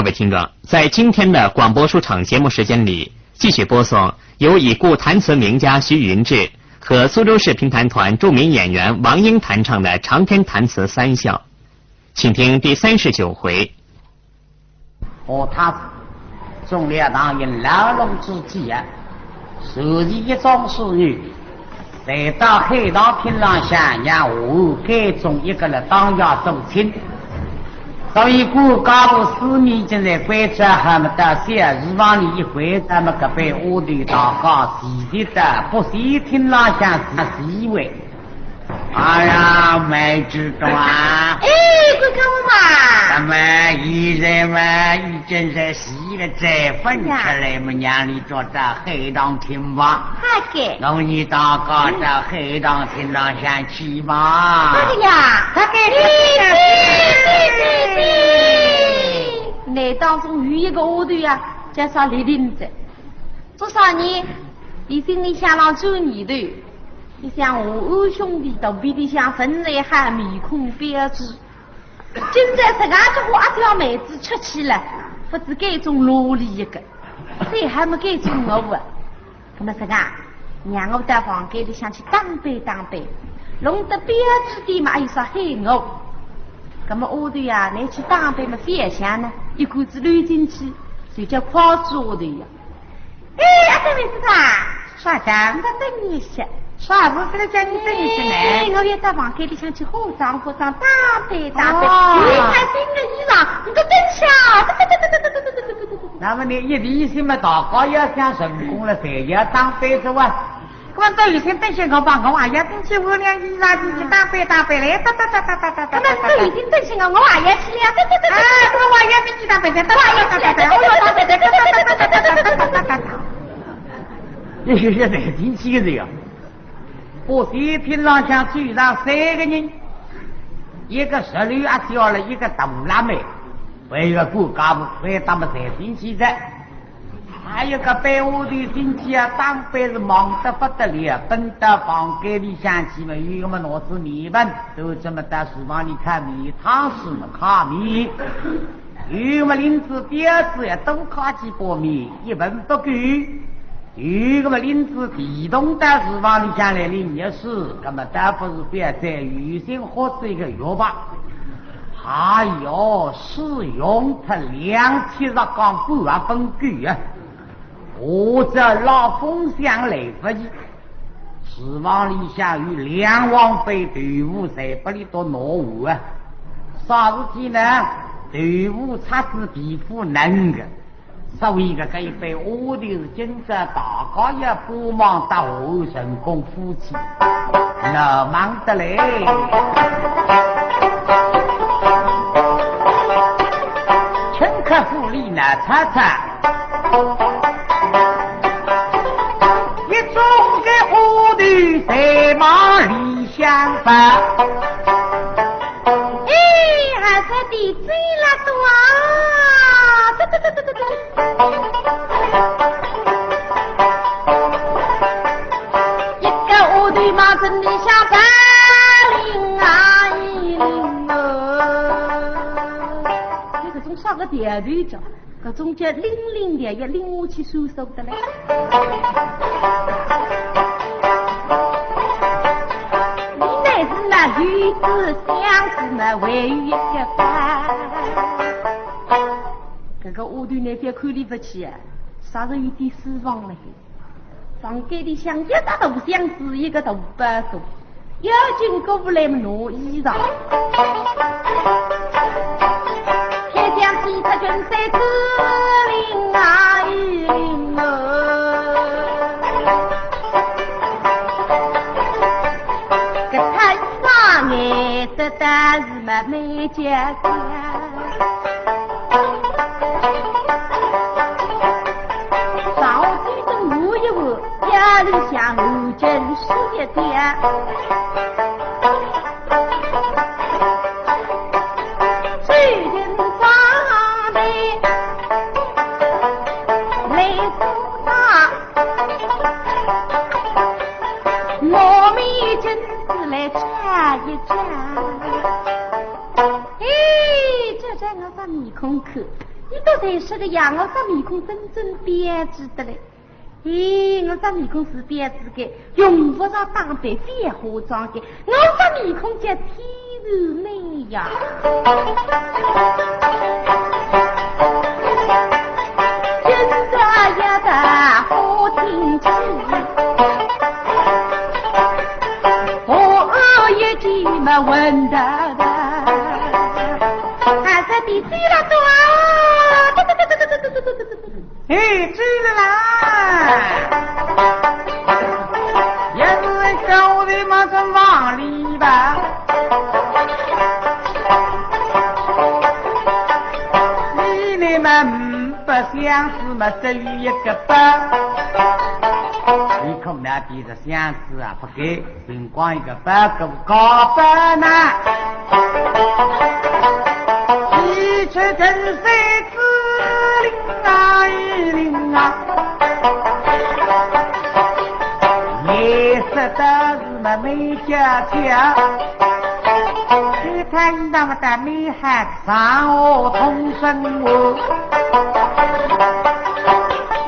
各位听众，在今天的广播书场节目时间里，继续播送由已故弹词名家徐云志和苏州市评弹团著名演员王英弹唱的长篇弹词《三笑》，请听第39回。和他众列党员牢笼之际啊，手提一桩事女，来到黑道平浪下，让我改中一个人当家做亲。所以故高部四面正在关注他们到小日往里一回，咱们隔壁屋里祷告洗的不是听浪下是以为哎呀没知道啊。哎，快看我嘛！咱们一人嘛一真是洗了这份出来嘛，让你做到黑当听吧。好的。让你祷告到黑当听浪下去吧。好的呀，好的。那当中有一个屋头呀，叫啥李林子。多少年，你心里想了9年头，你想我二兄弟都比你想分来还面孔标致。现在这个这花条妹子出去了，不知该种萝莉一个，谁还没该种我啊？那么这个，让我到房间里想去当杯，弄得标致的嘛，有啥黑我？那么屋头呀，你去当杯嘛，非想呢，一股子溜进去，就叫夸住屋头呀。哎，阿妹子啊，啥的？我等你一下。啥不是叫你等一下呢？我要到房间里想去化妆，当杯，你看新的衣裳，你都等下，那么你一地什么祷告要想成功了，谁要当杯子啊？我们都有些等些我帮我也等起我俩衣裳进去当杯来，我们都已经等些我也要去了，我也等你当杯你是在第几个人呀？我视频上想追上3个人，一个16阿娇了，一个大辣妹，为了顾家务，为他们才进去的。还有个被我的进去啊，当辈是忙得不得了，奔到房间里想起嘛，有我们老师米饭，都这么到厨房里看米汤是嘛卡米，有我们林子标子呀，都卡几包米，一文不够。有个么林子地动到厨房里向来领也是，那么倒不是别在余心喝这个药吧？还有是用它2700杠半分贵啊！或者老风向来不及，厨房里向有2王妃队伍在不里多挪物啊！啥事情呢？队伍擦子皮肤嫩个。所以个一杯屋里是今着大家也不忙到后成功夫妻，那忙得嘞。乘客府里呢，擦擦，一种个屋里在马里相逢。哎，还是地最了多啊！一个屋对嘛，真的像301你这种上个点对着，这种叫00点要领我去收收的嘞。你乃是那与子相知嘛，为一个伴。这个屋头那边看里不起啊，啥时有点失望了？房间里像一个大箱子，一个大板凳，要进过不来么挪衣裳。天将起他军在这林啊林个他上眼的但是嘛没家家。家里向后真是一点，最近上的来做他，我们真是来查一查。哎，这我把面孔看，你都才是个样，我这面孔真正编织的嘞。咦，我这面孔是编织的，用不着打扮非化妆的，我这面孔叫天然美呀。今朝一打好天气，我一见嘛闻得的，还是地追了多。哎，追了啦！也是小的嘛，真往里吧。你们不相识嘛，只有一个班。你看那边的相识啊，不给，尽光一个班够高班呐。一曲真水之灵啊一灵啊，颜色的是么美家家，你看那么的美汉上我同生我，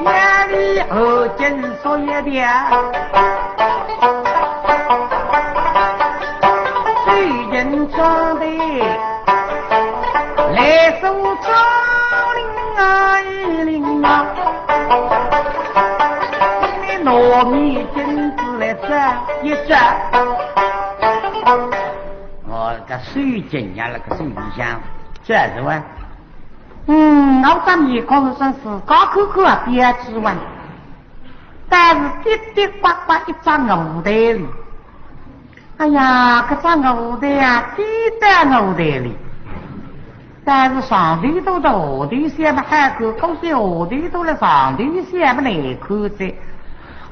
眼里后劲说一点，最近装的来手招灵啊一灵啊，你糯米金子来转一转，我个水晶呀，那个水箱这是哇，我这面孔真是高口口啊别指望，但是滴滴呱呱一张牛袋里，哎呀，这张牛袋呀，滴在牛袋里。但是上头都到下头些么还看，可是下头都来上头些么来看噻。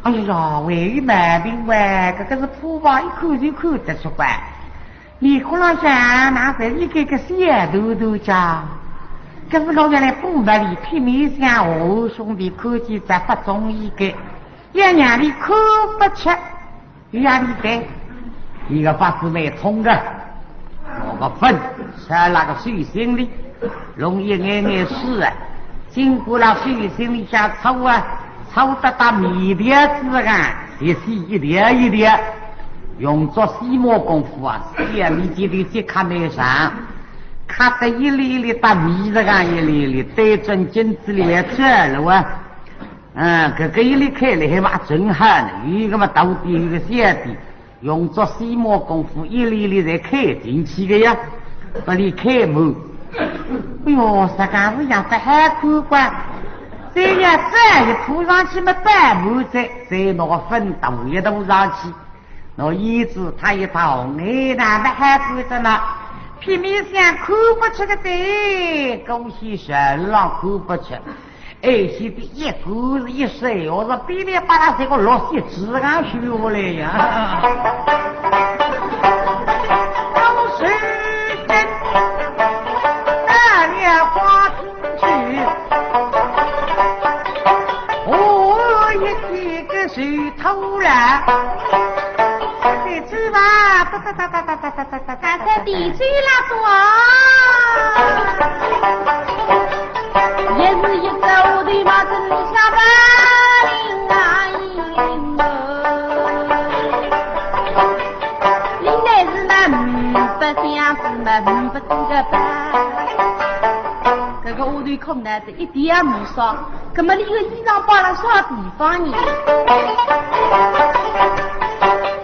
哎呀，为有毛病哇，这个是普吧，一看就看得出来。你看了下，那是一个个小头头家，可是我原来不把里拼命向我兄弟看见这不中意的，也让你看不出，让你给一个法子没通的。我个粪吃那个水心里，容易眼眼湿啊！经过了水心里下抽啊，抽得到米点子啊，一细一点一点，用做细磨功夫啊，细米记里去看那上，看得一粒一粒大米子啊，一粒一粒对准镜子里来转了啊！这个一粒开来还嘛真狠，一个嘛到底一个小的。用做细磨功夫，一粒粒在开进去的呀，把你开满。哎呦，这个是样子还可观。这样这一铺上去嘛，半满再拿个粉倒一倒上去，拿椅子他一套，哎，那么还可着呢。拼命想看不出个贼，恭喜神郎看不出。哎，是的一股子一水，我说比你把他这个落血质感学过来呀。都是真，大莲花进去，我一几个水头了，地址吧，刚才地址了多。也是一走的嘛，真下班领啊领领来是嘛不相识嘛不这个班，这个屋里空的是一点也没少，那么你个衣裳包了啥地方呢？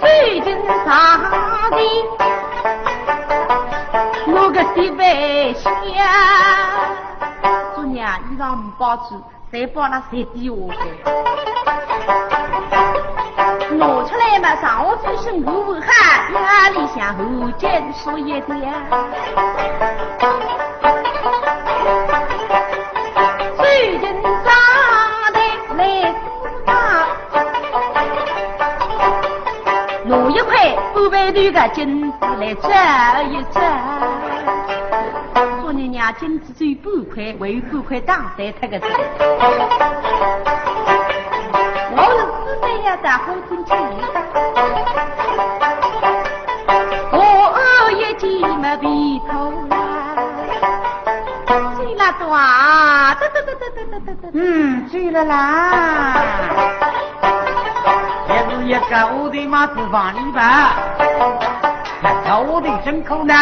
最近上的我个地位下。娘衣裳没包住，谁包了谁抵我的？拿出来嘛，上我最辛苦汗，压力向后肩说一点。最近长的来啊，拿一块500多个金子来转一转。娘金子只有半块，还有半块当在他个子。我是自在呀，在后进去。我一见没鼻头啦，虽然呀多啊，对，醉了啦。也是一个我的马子房里吧，这我的牲口呢，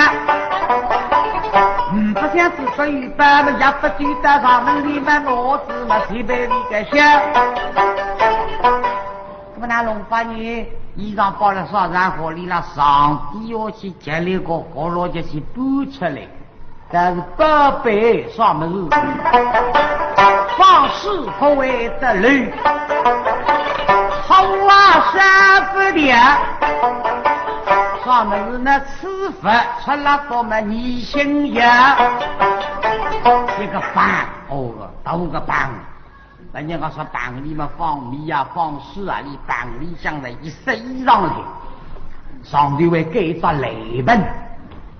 不像是说一般的，也不觉得他们里面我子嘛西北的个香。我那龙发你衣裳包了上然后里了上帝要去接了个高楼就去搬出来，但是宝贝上门日放肆不为的路好啊三不点上门日那吃饭出了多么你心呀一个饭哦都个饭人家说班里面放米啊放水啊你班里向的一色衣裳的上帝会给他雷本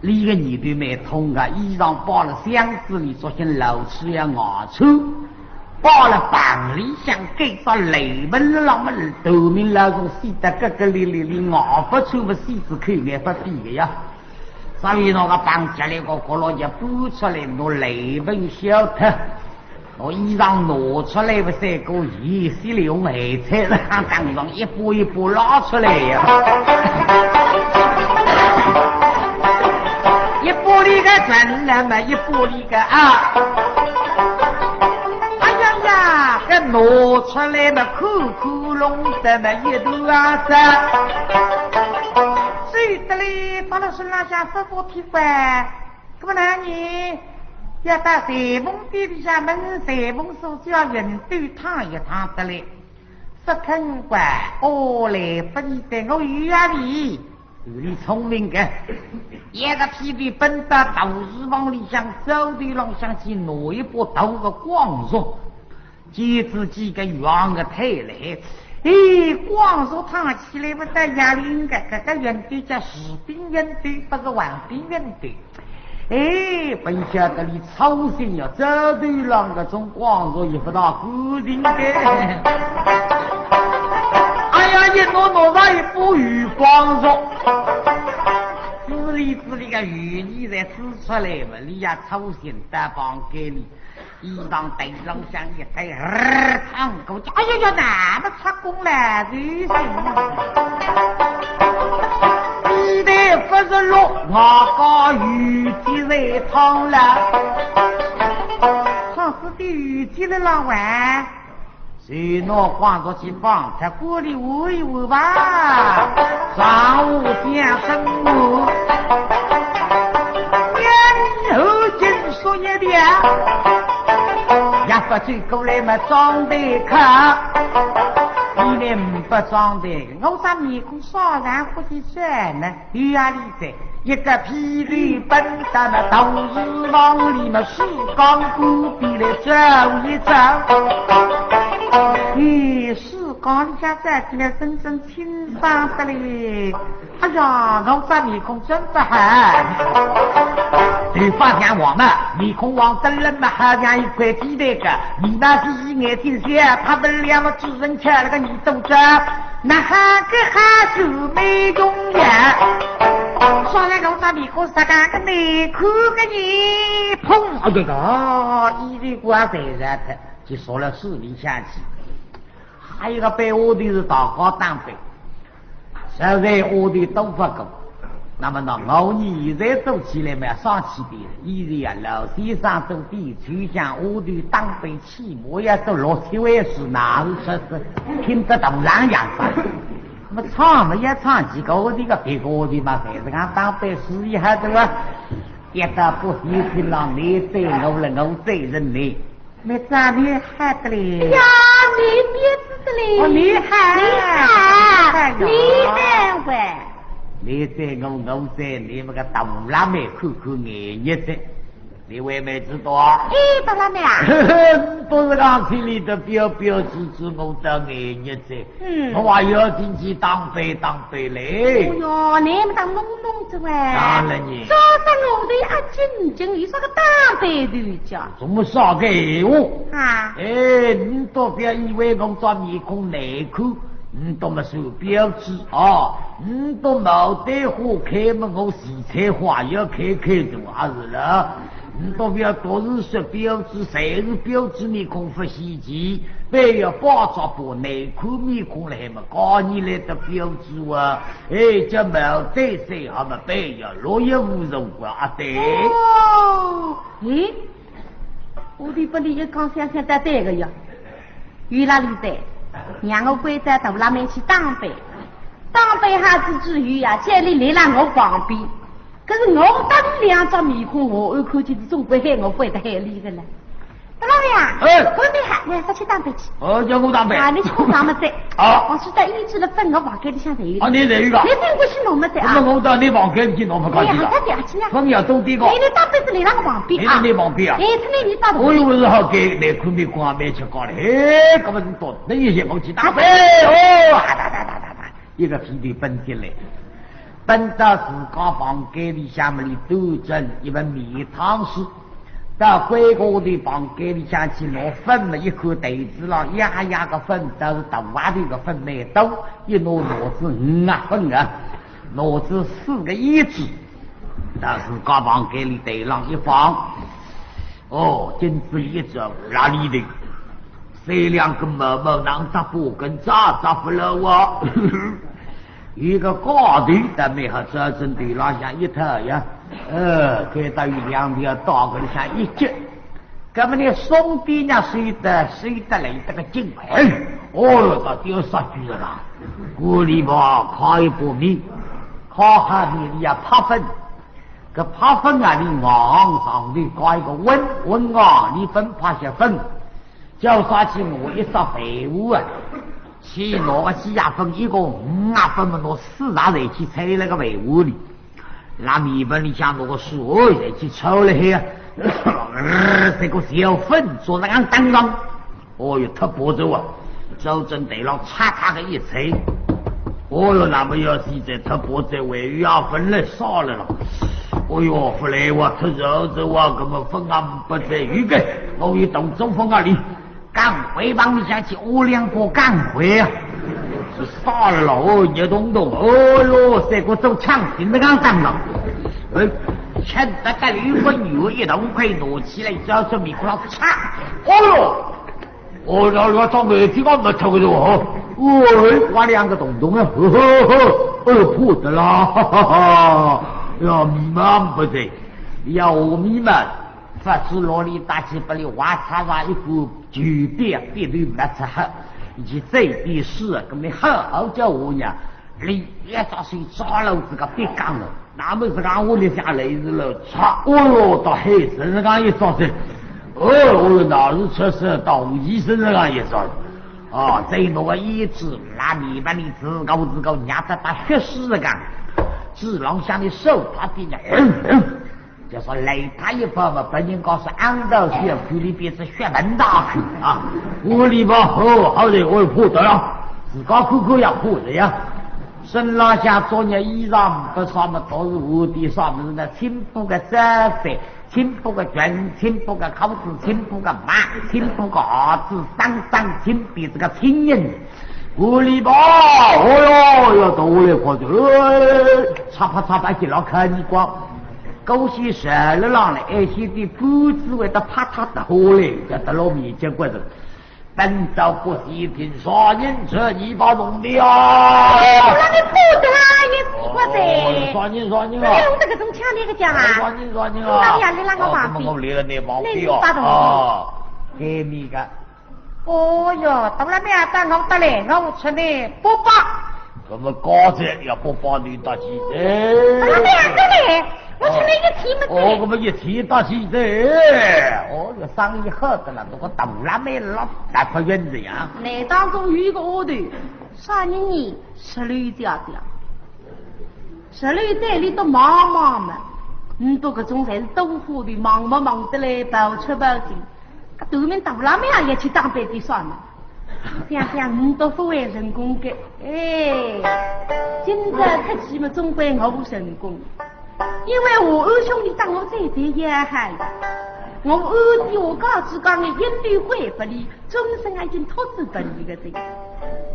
里个女的没通啊衣裳包了箱子里昨天老吃呀牙出包了班里向给他雷本了么头面老公洗得个个哩牙不出不洗子口也不比的呀所以那个班家里个过了就补出来拿雷本小特我衣裳拿出来不是个意思里用黑菜让当中一步一步拉出来呀一步里个真那么一步里个啊哎呀呀这拿出来嘛窟窟窿的嘛一头啊子谁的嘞到了身上下这个皮肤怎么呢你要到随风地底下门随风手就要人对烫一烫的嘞是肯管哦嘞不你等我鱼啊你你聪明的一个屁股奔到都是往里向走的浪向去拿一波头个光说接自己个圆个腿来光说烫起来不得压力个原队叫士兵原队不是王兵原队本晓得你操心要走对浪个从光说也不大固定的哎呀一挪上一步雨光说自里个雨你在指出来嘛你呀操心大帮给你一当对浪向一对烫狗哎呀呀那么出工了最行你的不是落我个雨季在烫了上次的雨季的老玩谁拿换着去放他过里捂一捂吧上午变生物年后金说一点也不最够来嘛装的看你连不装的我在面孔上然后去转呢有压力在一个霹雳奔的嘛都是往里面是刚不必来走一走是刚里下站起来真正清爽的嘞哎呀我在面孔真不好对发现我们面孔往真人嘛好像一块鸡蛋个你那是一眼睛下他们两个主人吃了个你都知那哈个哈是没用呀说来我在面孔上干个内裤个你砰哎呀一粒瓜在然的就说了视频下去还有一个被我的是大高当兵现在我的都不够那么呢我你现在走起来嘛上起的依然老先生走地区像我的当兵起模也走落体位是哪是听得懂两样子那么唱嘛也唱几个我这个别个的嘛还是俺当兵试一下对吧一到不一听了你对我了我对人呢没咋厉害的嘞呀你别子的嘞我厉害厉害喂你在我在你们个大拉妹看看眼一子你为没知道大拉妹啊不是刚听你的表指我的眼一子我话要进去当兵嘞哎哟你们当弄子喂当然你早上我的啊静你说个当兵的家怎么说个我啊你都不要以为我穿面孔内裤你都没手标志啊你都没得花开嘛我洗菜花要开的还是了你都不要多日说标志，谁是标志面孔不稀奇？不要包装把内裤面孔来嘛，搞你来的标志啊！哎，这毛对谁好嘛？不要落叶无容啊！对。哦，咦，我的不里一讲想想得对个呀，原来里的，让我跪在头那面去当兵，当兵还是至于呀，家里来了我旁边。可是我当两张面孔，我看见是总归害我背得海里的了。大老呀，我没喊你，上去当兵去。叫我当兵。啊，你去我房么子？啊，我是在医治了分我房间里向才有。啊，你这个？你等过去弄么子啊？我到你房间去弄不干净了。哎呀，他去呢？分要多点个。你当兵是来那个旁边啊？你旁边啊？哎，他那你打的。我以为是好给内裤面孔啊，没吃高嘞。哎，根本是多，那一些我去打兵哦，打，一个屁的奔进来。奔到自家房间里下面里端正一碗面汤水，到归国的房间里下去拿粉嘛，一看袋子上压个粉都是大瓦的个粉没多，一拿子5啊粉啊，拿子4个叶子，到自家房间里袋上一放，哦，镜子里一照，哪里的这2个毛毛囊杂不跟咋不了我。一个高头但没好这针对拉下一头呀，给到2条刀跟上一接，根本你松边呢睡得来这个劲快，哦，到第2句了啦，锅里吧烤一把米，烤下面呀拍粉，个拍粉啊你昂上的搞一个温啊，你粉拍些粉，叫啥去我一烧废物啊。去拿个鸡鸭粉一个5啊粉嘛，拿4大人去拆那个废物里，拿米粉里向拿个水再去抽了呀，这个小粉做那样当当，哦哟，特不走啊，周正对了，嚓个一拆，哦哟，那么要是在特不走，为要分了少了了，哦哟，后来我特肉走啊，根本分啊不在预备，我一动中风啊里。赶回帮你想起我2个赶回啊，是杀了哦，你懂，哦哟，这个走抢进的刚当了，趁那个驴粉油一动快拿起来，叫这米裤上擦，哦哟，我找没听我没偷的哦，我2个洞啊，破的啦，哈哈，要密码不对，要我密码。发出罗里大气把你挖擦一股巨变别对没吃好，以及这的事跟你好叫我呀，你也找谁抓了这个别讲了，那么是讲我的下来是了，擦，哦哟，到黑身上讲也找谁，哦，那是确实到医生身上也找，啊，这那个一次那你把你自个人家在把血丝的干，自然向你手他的人。就说雷他一方嘛，本人告诉安道血区里边是血门大区啊，我里边好的我破得了，自个口也破的呀。身上下做件衣裳不上么都是我的上面的青布个衫衫，青布个裙，青布个裤子，青布个马，青布个袄子，上青比这个青人。我里边哦哟，要到我来看着，擦把起老看你光。狗血蛇了浪了，爱心的不知为他怕他的火嘞，叫得老面前过着。本朝不是一品杀人者，你把弄的啊！我让你不得也我噻。杀人啊！你用这个种枪那个讲啊？杀人啊！那呀，你那个旁边？我来了，你旁边啊！给你个。哦哟，到那边打我得来，我出来播报。我们刚才要播报你大戏的。到那边得来。我出来一提嘛，我们一提大戏的，有生意好的了，如果到那边老大块园子呀。那当中有一个丫头，啥年16家的，16代里都忙嘛，多个种才是豆腐的，忙得来，包出包进，对面到那边也去当兵的算了。想多不为成功的，今朝出去嘛，总归我不成功。因为我二兄弟当我最最厉害，我二弟我告诉讲的一律会不离，终身已经托资本一个人，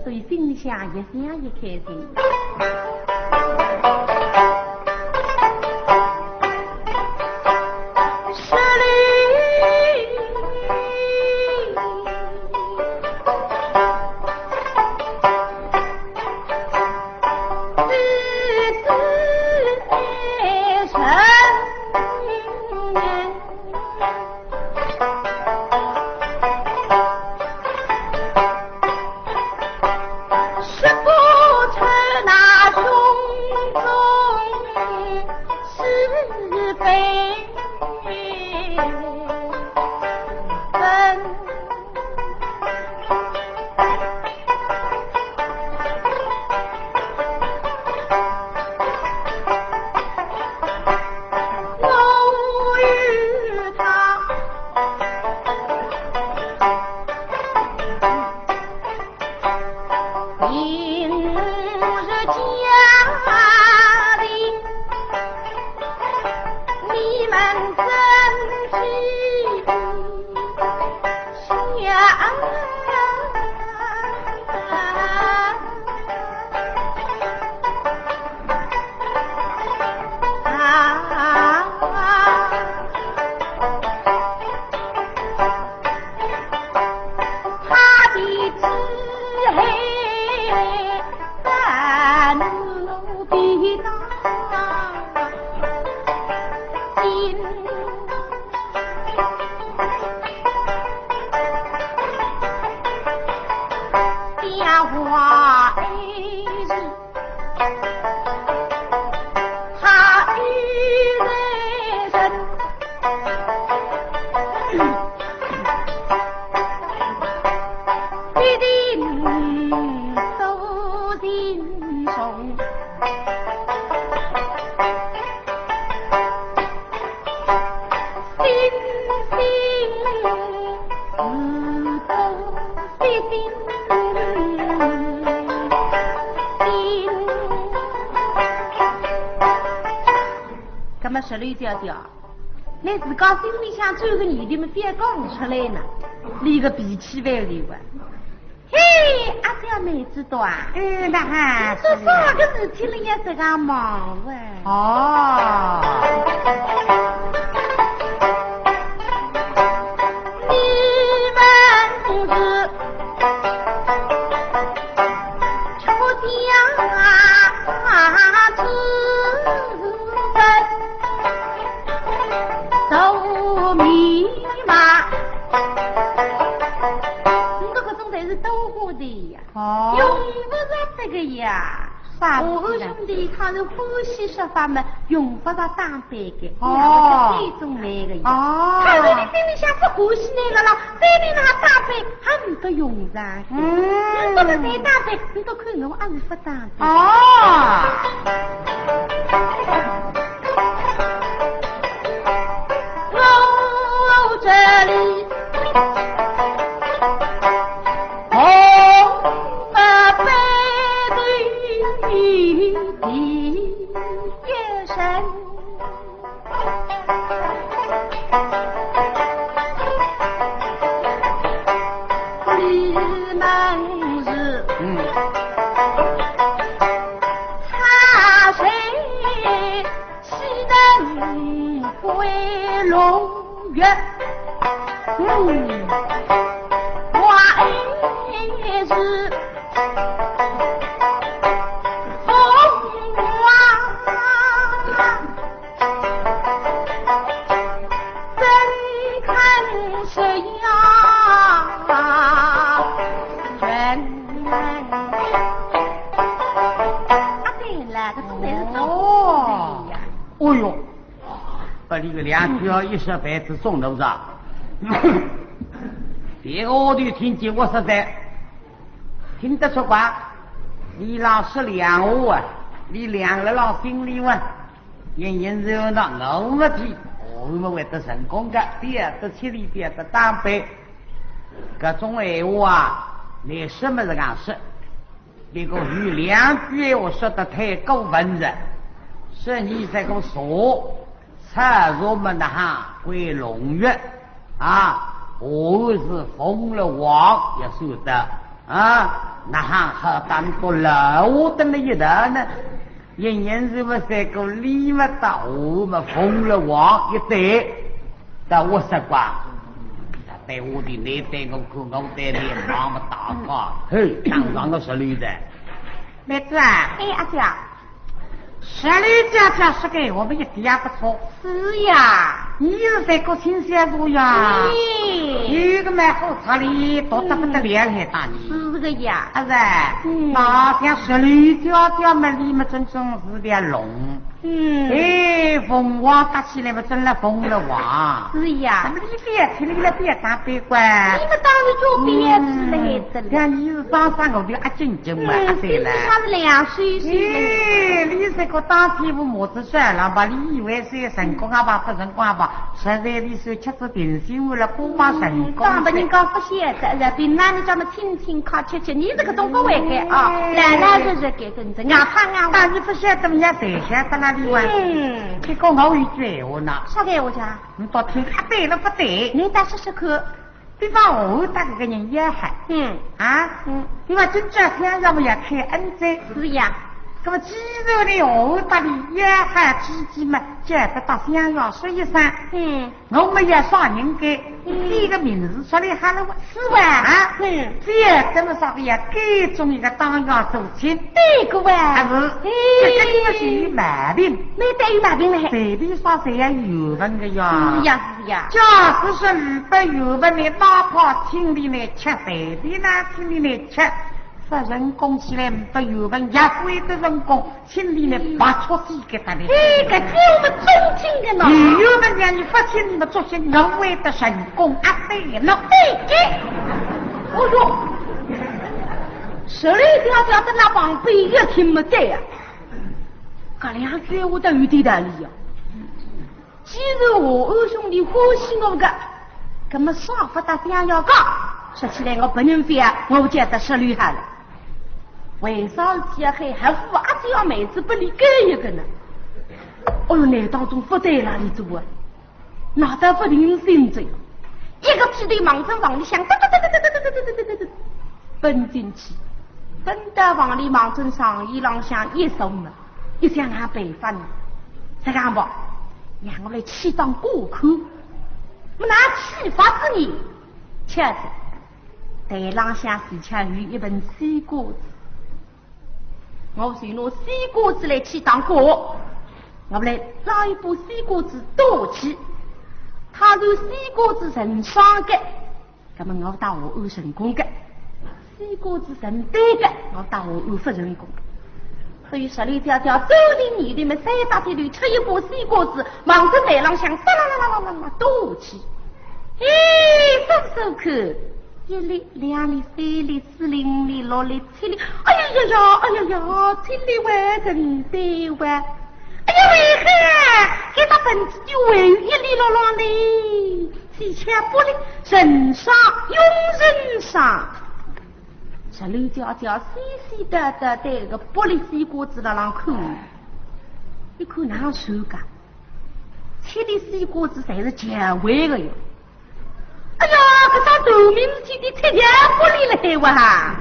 所以心里想也想也开心。16那么十六条条，那自家心里想做个女的们别讲出来呢，离个脾气外流啊！嘿，阿娇妹知道啊？那还做啥个事体了也这个忙哎？哦。我二兄弟他是欢喜说法嘛，用不着打扮的，哦，最终来个呀。哦，他说你心里想不欢喜那个了，在你那打扮还唔得用上。你不能再打扮，你都看我还是不打扮。哦。我这里。2条10辈子送头上，别个我就听见我实在听得出话，你老是两我啊，你两个老心里话，人人是那我们的，我们会得成功的，别得起里别得打败，各种话啊，你什么是讲说？别个有2句话说得太过分了，是你这个说。蔡我们的哈归龙月啊，我是封了王也说的啊，那哈和当个老的那一代呢，人人是不这个礼物到我们封了王一代，但我说过，对我的那对我看我对你那么大个，嘿，当上个16的，妹子啊，哎阿姐。16家是给我们一点也不错。是呀，你是在个新鲜路呀？有个买好茶的，多得不得了，还大你。是个呀，啊是，那像十里条条嘛，里面真正是点龙。哎，凤凰搭起来嘛，真了凤了凰。是呀。咱们里边去里了别当别管。你们当然做别子来的了。像你是上我的阿静静嘛，对了。他是2岁哎，你这个当天不么子算了吧？你以为是成功啊吧？不成功啊吧？实在你说吃着点心为了不嘛成功。当不人家不晓得，人平常你叫么亲亲靠切切，你这个东哥会改啊，来来日日改跟着，俺怕俺。但你不晓得人家谁晓得那里玩？你讲我一句话呢？啥个我讲？你到听啊对了不对？你打试试看。比方我打个人也喊，比方真正想要不要开恩在？是呀。那么肌肉的我打的也喊鸡们，觉得到想要说一声，我们也上人给第一个名字出来喊了4万啊，这怎么说的呀？给中一个当要走亲，对个哇，还是这个是有毛病，没得有毛病了，谁比说谁也有问的呀？是呀是呀，假使说日本有问的，哪怕听里来吃，谁的呢？听里来吃。说人工起来不有问，也会的人工，心里面拔出几个他的。这个给我们中听的呢。有问让你发现你们做些人为的成功啊对了，对的。我说，手里条条的那帮背也听不得呀。这2句我都有点道理呀。既然我二兄弟欢喜我个，那么啥不大想要讲，说起来我不能飞，我觉得是厉害了。为啥子还富阿这样妹子不理解一个呢？哦哟，那当中不在哪里做啊？哪得不灵心着？一个梯队忙着往里想，奔进去，奔到往里忙着上一浪向一松了，一向他北方呢，这干不？让我来去当过客，我拿启发之意，确实，对浪向是吃有一本西瓜子。我是拿西瓜子来去当锅，我们来拉一把西瓜子倒起，他就西瓜子成双个，那么我打我按成功个；西瓜子成单个，我打我按不成功。所以十里条条走进你的们3大铁驴，吃一把西瓜子，忙着在浪向唰啦啦啦啦啦倒起，数看。1粒、2粒、3粒、4粒、5粒、6粒、7粒，哎呀，7粒完成对完，哎呀为何给他本子就为1粒了了哩？7千8粒，人上用人上，这里条条细细的带个玻璃西瓜子在那看，一看哪样手感？7粒西瓜子才是前卫的哟。哎呀，这张头名字起的7千8粒了哇，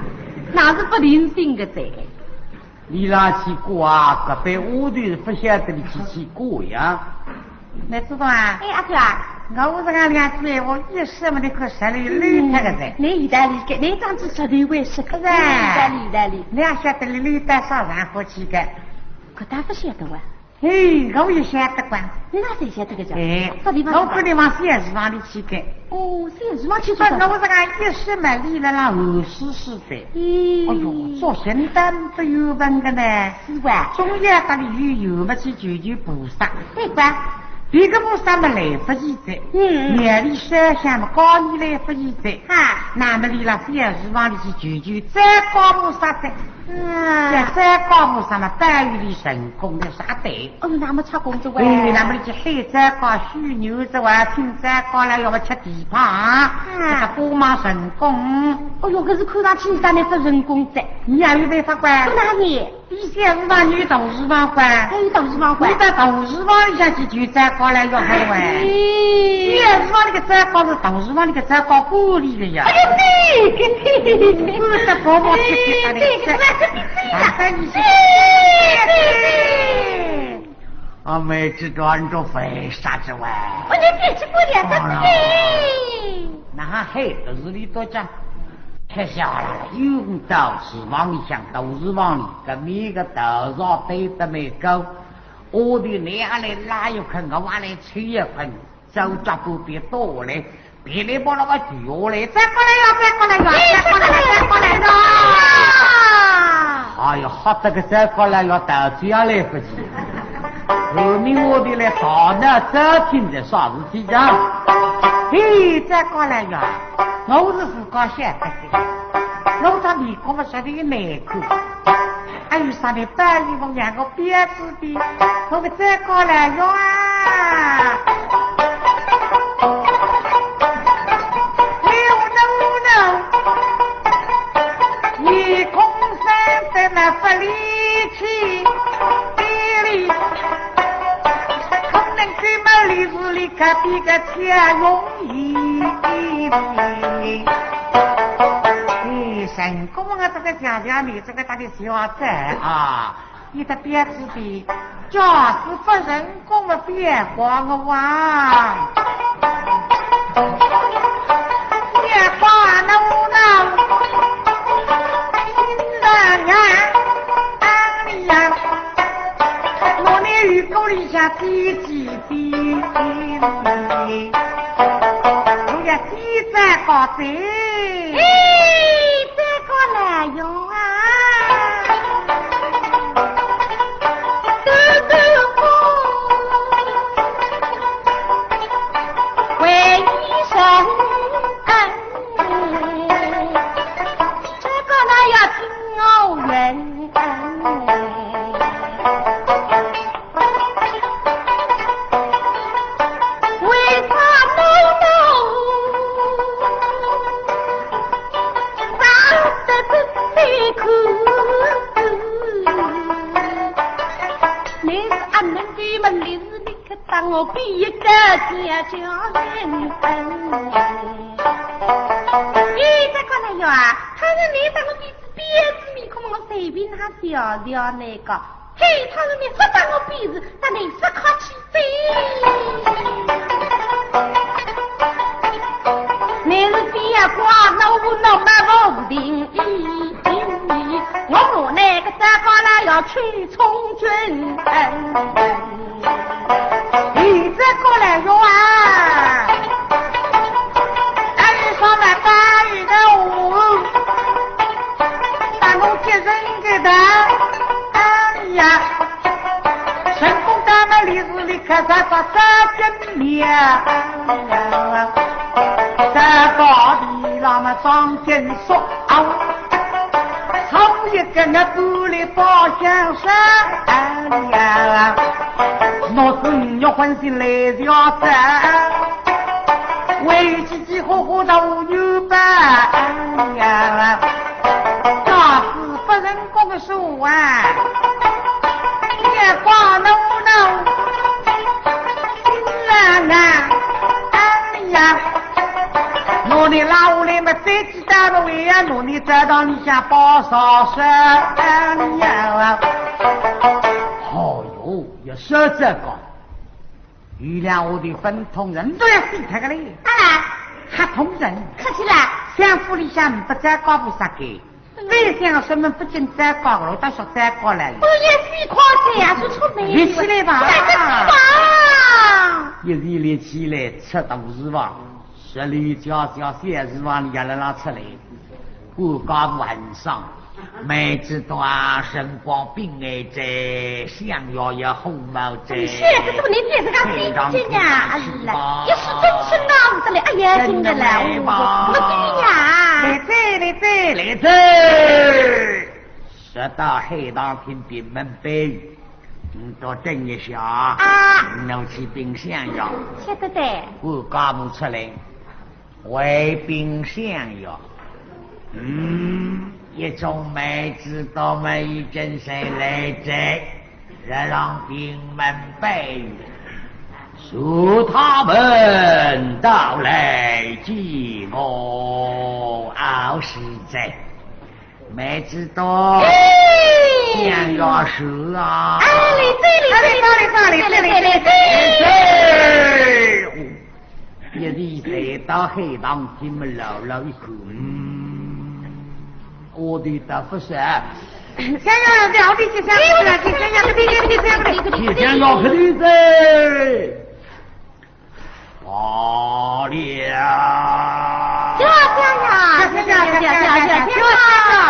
那是不灵性的在。你那去过啊？隔壁屋头不晓得你去过呀？你知道啊？哎，阿哥啊，我是俺2句我一时没得可说了累他个在。你意大利个，你当时绝对会是个在。意大利。你还晓得你累得上然后去个？可他不晓得哇。哎，我也晓得管。你哪谁晓得个叫？哎，我不得往4地方里去个。哦，4地方去做。我是俺一时没累了那后事的。哎呦，做神灯不有问个呢？是哇。中央那里有没去求菩萨？对吧？别个菩萨么来不及在，夜里山下么高你来不及在，那么里了4地方里去求再高菩萨在。再高菩萨嘛，单于里成功的啥对？哦，那么差工作哇？那么你去黑再高、虚牛子哇，听再高了要么吃地旁，这个不嘛成功。哦哟，可是看上去你啥那是人工在，你也有办法管？在哪里？以前是让女同事帮管，还有同事帮管。你到同事帮里向去就再高了要还管。你是帮那个再高是同事帮那个再高管理的呀？哎呀，对，我的婆婆去他的。我没知道你这为啥子哇？我就别去过两个字。那还都是你多讲，太小了，用到是往里想，都是往里，跟每个头上对的没够，我的那样来拉一捆，我往来吹一捆，手抓不别多嘞，别来把那个举下来，再过来呀，再过来呀，再过来呀，再过来呀！哎呀，好这个再过来要到嘴下来不及。后面我的来大闹这听着啥事体讲？嘿，再过来呀！我是自个想的，我这里我们说的难过。还有啥的半夜我两个别子的，我们再过来哟啊！你空山在那不离去，地里可能这么里子里可比个天容易。成功啊！这个家家里这个他的小子啊，你的别子的，假使不成功了，别光了哇！别光了呢！我那雨沟里下滴几滴，我要滴在高子，再过来用啊！为一生，这个那要听我人。我比一个家家人你再过来哟啊！他说你当我鼻子鼻子面孔我随便他调调那个，嘿，他说你说当我鼻子，但你说靠起飞。你是比呀瓜，那我弄嘛不定义。我那个再过来要去从军。你再过来说啊！俺是说那大雨的雾，打我接人给他，哎呀！成功咱们里子里可才把这真面，在高地那么张天说，从一个那肚里包厢上，哎呀！我是要欢喜来要走，为起起火火到牛班呀！大事不人工的手啊，也挂弄弄，心啊！哎呀，我的老来嘛，再知道的为啊，我的知道你想包少事呀！要说这个，原谅我的分通人都要死他个嘞！当然，还通人，客气了。相府里向不再搞不啥个，为想什么不仅再搞了，倒说再搞来了。我也是夸这呀，说出没？立起来吧！一日立起来，吃都是吧？十里家小30万里来拉出来，不搞不很上。妹子端神光并爱在，想要也红毛在。是，这是你这是个谁呀？也是真是闹的嘞！哎呀，真的嘞！我对呀，来这，说到黑当平闭门白语，你多等一下啊！弄起冰箱药，晓得的。我搞不出来，为冰箱药，一种妹子到没一阵谁来在，让兵们背，恕他们到来见我傲实在，妹子多想要说啊！一日来到黑当天们老老一口。我的大夫是，想要聊的就想要的，想要的，好了。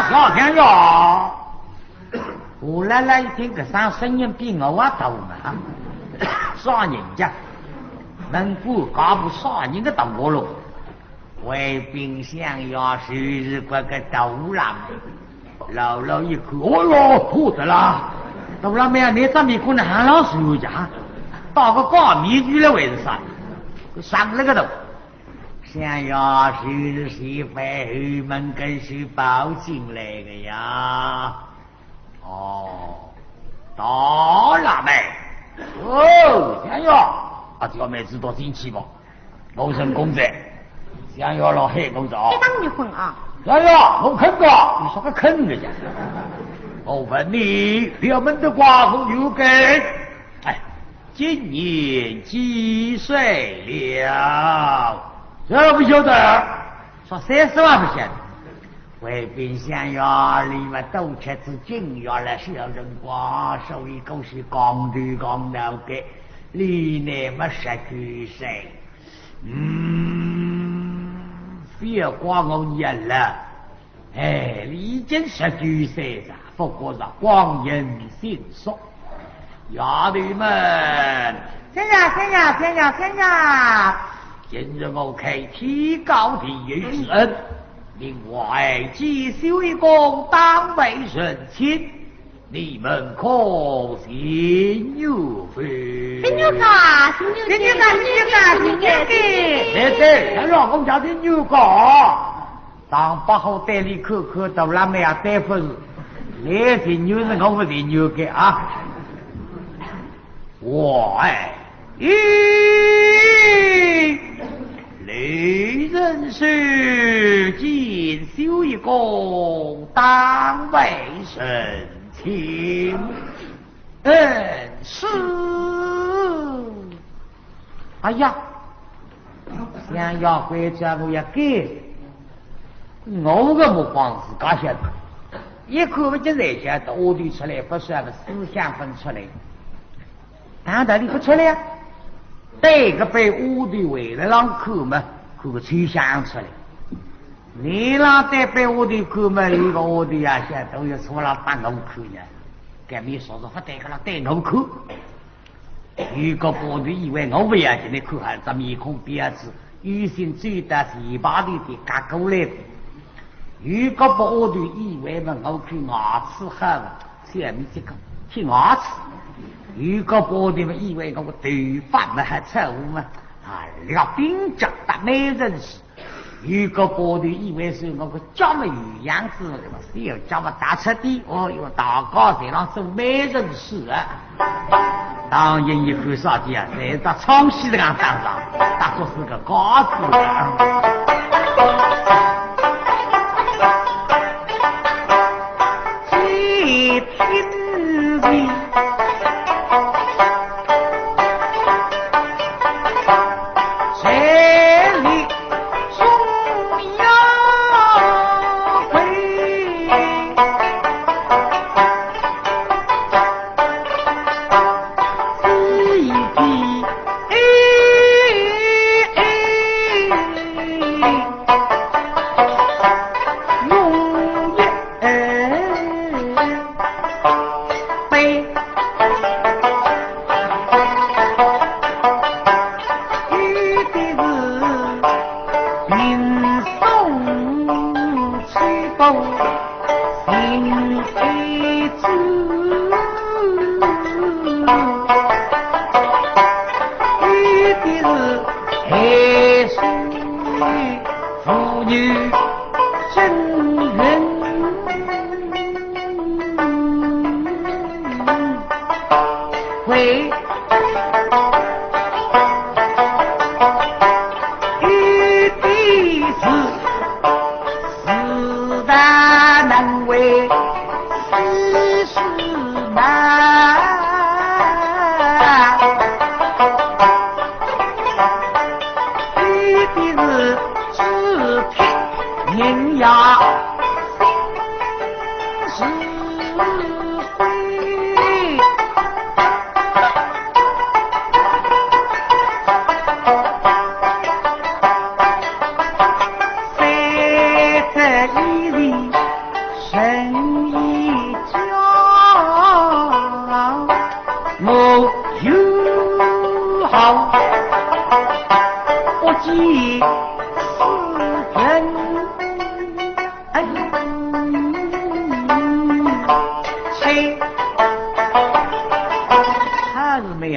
小天呀！我奶奶一听个啥声音比我大嘛，啥人家能不搞不啥人个大我了？为冰箱要是日过个豆烂，老老一口，哦哟，吐的啦！豆烂没啊？你这米可能还老手家，打个高米局来为是啥？上那个头。想要是媳妇儿们更是抱进来的呀！哦，到了没？哦，想要啊，这个妹子多进去吧？谋生公子，想要老黑公子啊！别当你混啊！想要我坑个，你说个坑人家？我问你，表门的寡妇有给？哎，今年几岁了？这不晓得，说30万不晓得。为兵想要你们斗车子紧要了小人光，手一狗是刚头刚脑的，你那么19岁，别光我年了，哎，你已经19岁了，不过是光阴迅速，丫头们，先生。今日我开提高的御之恩，另外继修一公当为人亲，你们可心有非？新牛卡，对，老公家的牛角，当8号代理可到那没有带分，那些牛是我们的牛给啊，我雷人是进修一公当为神情，是。哎呀，想要回家我要给，我个目光是嘎晓得，一看不就在家的我对出来，不算个思想分出来，当然你不出来呀。这个被屋的为了让看嘛，看个吹响出来。你让在被屋的看嘛，一个屋的呀，现在都有出了半我看呢。改没说是不带个了带我看。一个屋的以为我不要紧的看还是面孔鼻子，雨欣最大是100里的嘎过来的。一个屋的以为嘛，我看牙齿好，下面这个听牙齿。一个波的嘛，以为我头发嘛还臭嘛，廖兵长的没人事；一个波的以为是我个叫么鱼样子嘛，是有叫么大彻底，哦哟，大高才让做没人事啊。当然一看啥的啊，在到昌西的上当作是个高子。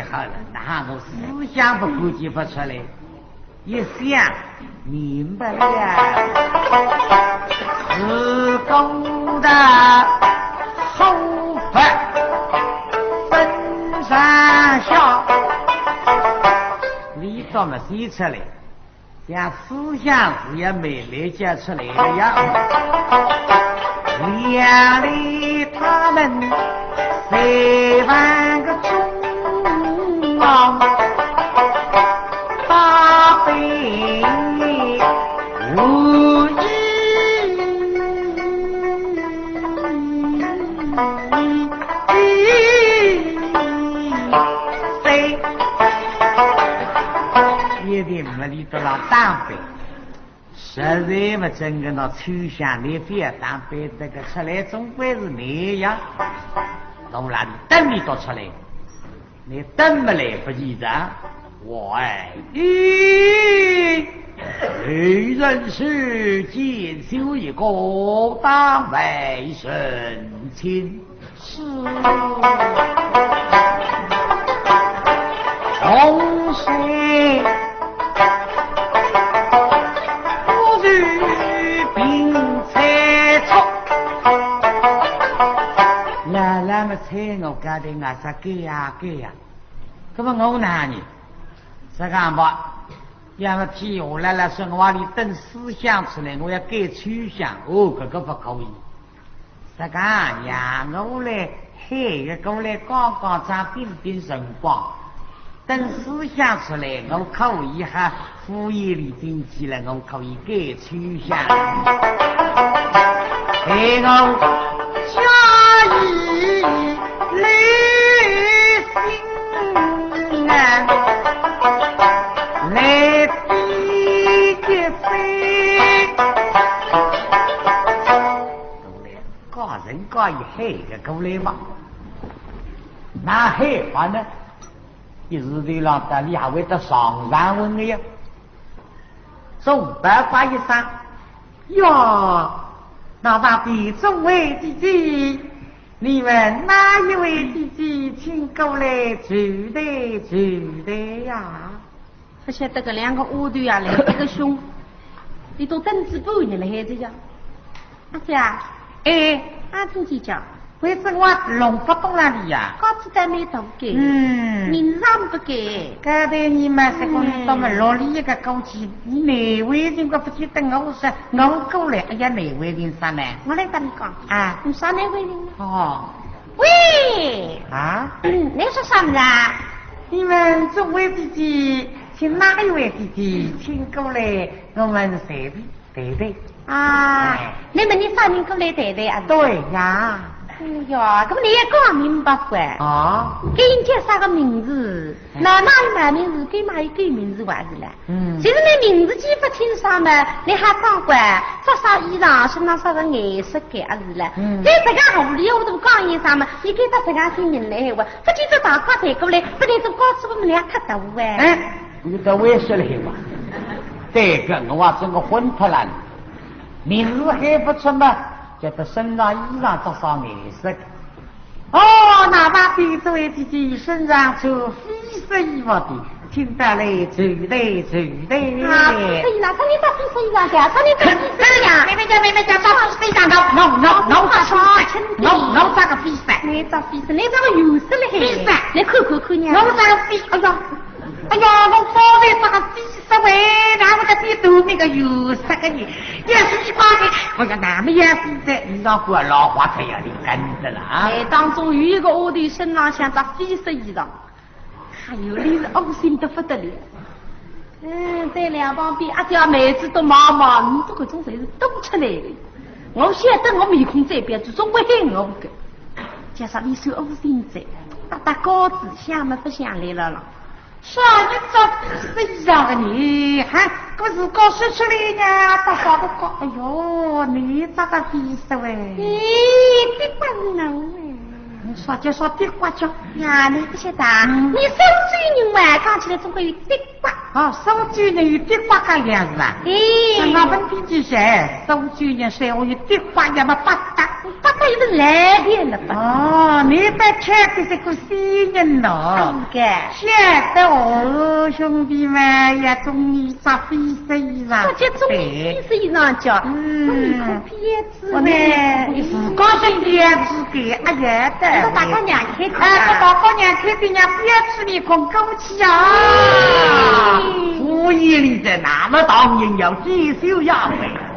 好了，那我思想不估计不出来，一想明白了，自古的后发分上下，你怎么写出来？像思想是也没理解出来的呀。两里他们3万个钟啊，大悲无依谁一定没理得了当背。实在不整个那抽象的别当背这个出来总归是那样，从哪里等你都出来，你等不来不记着我咦，谁人是见修一个当为神亲是红水猜我家的我说给呀给呀，可不我哪里？这干吧，要么批下来了，说我里等思想出来，我要改取向，哦，这个不可以。这个呀，我来嘿个过来刚刚长点辰光，等思想出来，我可以哈敷衍里进去了，我可以改取向。哎我。家以累心啊，来比的飞，各人各以黑个过来嘛。那黑话呢？一日的让大家为得上山问的呀，总白发一声哟。那把比众位弟弟，你们哪一位弟弟请过来住的呀？不晓得个2个乌头呀，来这个凶，你都等子半年了还这样？阿姐啊，阿听姐讲，为什么弄不懂那里呀？高子在没读给，名上不给。刚才你们是讲到么老里一个高级，你哪位人个不记得我说我过来，哎呀哪位人啥呢？我来跟你讲啊，你啥哪位人？哦，喂，啊，你说啥子啊？你们这位弟弟，请哪一位弟弟请过来，我们谁对啊，你们你啥人过来对啊？对呀。哎呀，那么你也讲明白噻？啊，给人家啥个名字？哪里买名字？给买一个名字完事了。其实你名字记不清啥嘛，你还当官，穿啥衣裳，身上啥个颜色改是了。在这个屋里我都讲一啥嘛，你给他这个姓名来话，不记得大瓜抬过来，不得这高子我们俩可大哎。你这为什么嘛？这个我这个混脱了，名字还不出嘛？叫他身上衣裳多少颜色？哦，哪怕比这位弟弟身上穿灰色衣服的，听得来走来走来。啊，灰色衣裳，他你把灰色衣裳的，他你把灰色呀？妹妹家，把灰色衣裳弄咋说？弄咋个灰色？你咋灰色？你咋个有色嘞？灰色，你看呢？弄咋个灰？哎呀，我方便这个灰色喂，然后这边都那个有色个你，也是一把的。我说那么也是的，你让我老花才要你跟着了啊！当中有一个我的身上像着灰色衣裳，还有你是恶心得不得了。在两旁边阿家妹子都妈妈，你这个种谁是懂出来的？我晓得我面孔这边就总会黑我个，加上你是恶心在，打高子想么不想来了。啥你这灰色衣裳的你，还可是搞说出来呢？大啥都搞，哎呦，你咋个灰色喂？这不能哎！你说就说地瓜叫呀，你不晓得？你手嘴人嘛，讲起来总归有地瓜。哦，手嘴人有地瓜个样子啊？我们比起谁，手嘴人谁我有地瓜也么不大。大概有点来电了吧？哦，你在看的这个新人咯？应该。现在我兄弟们也终于上飞机了。我这中医身上叫，别子我呢，刚才别子给阿爷的。那大姑娘开的。那大姑娘开的呀，别子面孔勾起啊！我眼里在那么当人要继续要回。